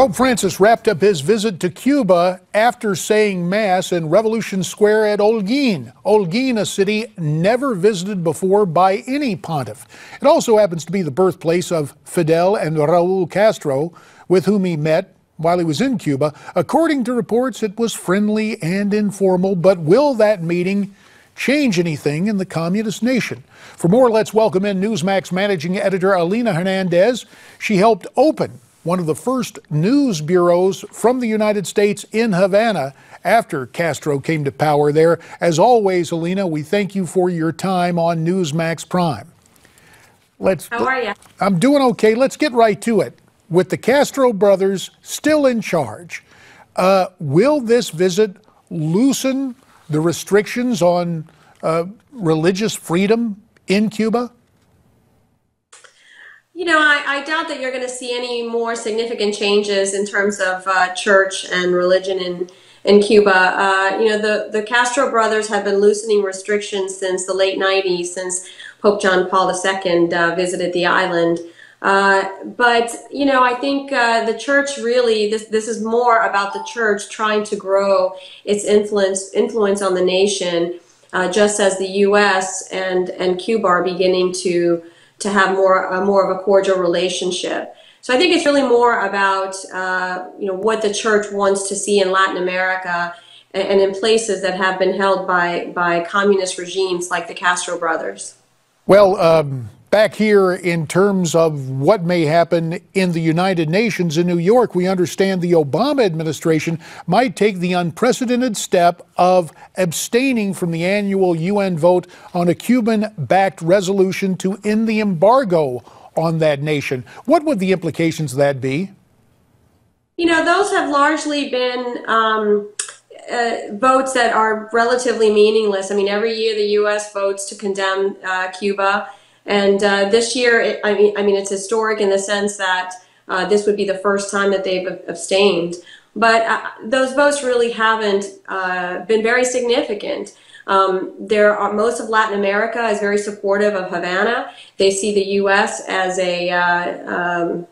Pope Francis wrapped up his visit to Cuba after saying Mass in Revolution Square at Holguin. Holguin, a city never visited before by any pontiff. It also happens to be the birthplace of Fidel and Raul Castro, with whom he met while he was in Cuba. According to reports, it was friendly and informal, but will that meeting change anything in the communist nation? For more, let's welcome in Newsmax managing editor Alina Hernandez. She helped open one of the first news bureaus from the United States in Havana after Castro came to power there. As always, Alina, we thank you for your time on Newsmax Prime. How are you? I'm doing okay. Let's get right to it. With the Castro brothers still in charge, will this visit loosen the restrictions on religious freedom in Cuba? You know, I doubt that you're going to see any more significant changes in terms of church and religion in Cuba. You know, the Castro brothers have been loosening restrictions since the late 90s, since Pope John Paul II visited the island. But, you know, I think the church really, this is more about the church trying to grow its influence on the nation, just as the U.S. and Cuba are beginning to have more of a cordial relationship. So I think it's really more about you know, what the church wants to see in Latin America and in places that have been held by communist regimes like the Castro brothers. Well, back here in terms of what may happen in the United Nations in New York, we understand the Obama administration might take the unprecedented step of abstaining from the annual UN vote on a Cuban-backed resolution to end the embargo on that nation. What would the implications of that be? You know, those have largely been votes that are relatively meaningless. I mean, every year the U.S. votes to condemn Cuba. And this year, I mean, it's historic in the sense that this would be the first time that they've abstained. But those votes really haven't been very significant. Most of Latin America is very supportive of Havana. They see the U.S. as a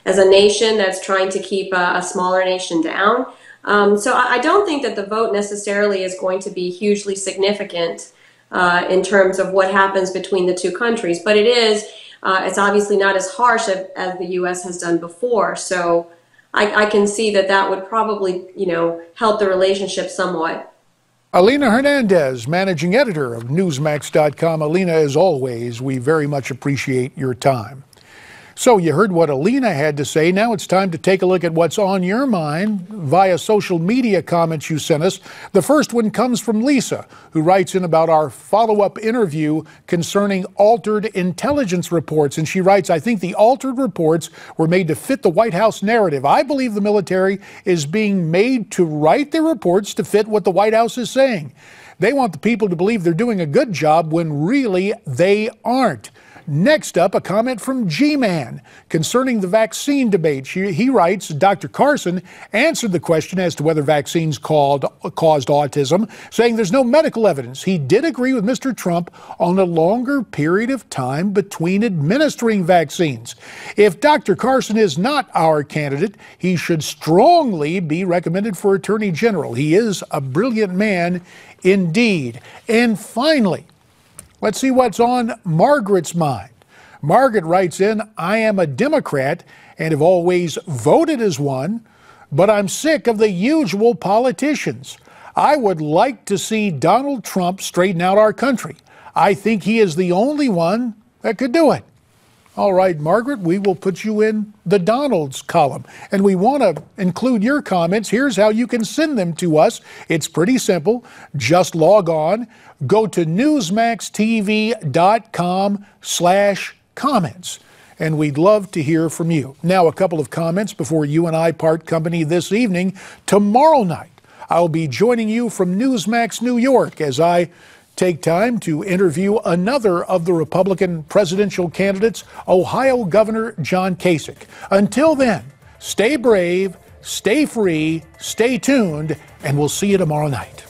nation that's trying to keep a smaller nation down. So I don't think that the vote necessarily is going to be hugely significant in terms of what happens between the two countries. But it's obviously not as harsh as the U.S. has done before. So I can see that would probably, you know, help the relationship somewhat. Alina Hernandez, managing editor of Newsmax.com. Alina, as always, we very much appreciate your time. So you heard what Alina had to say. Now it's time to take a look at what's on your mind via social media comments you sent us. The first one comes from Lisa, who writes in about our follow-up interview concerning altered intelligence reports. And she writes, I think the altered reports were made to fit the White House narrative. I believe the military is being made to write their reports to fit what the White House is saying. They want the people to believe they're doing a good job when really they aren't. Next up, a comment from G-Man concerning the vaccine debate. He writes, Dr. Carson answered the question as to whether vaccines caused autism, saying there's no medical evidence. He did agree with Mr. Trump on a longer period of time between administering vaccines. If Dr. Carson is not our candidate, he should strongly be recommended for Attorney General. He is a brilliant man indeed. And finally, let's see what's on Margaret's mind. Margaret writes in, I am a Democrat and have always voted as one, but I'm sick of the usual politicians. I would like to see Donald Trump straighten out our country. I think he is the only one that could do it. All right, Margaret, we will put you in the Donald's column. And we want to include your comments. Here's how you can send them to us. It's pretty simple. Just log on. Go to newsmaxtv.com/comments. And we'd love to hear from you. Now, a couple of comments before you and I part company this evening. Tomorrow night, I'll be joining you from Newsmax New York as I take time to interview another of the Republican presidential candidates, Ohio Governor John Kasich. Until then, stay brave, stay free, stay tuned, and we'll see you tomorrow night.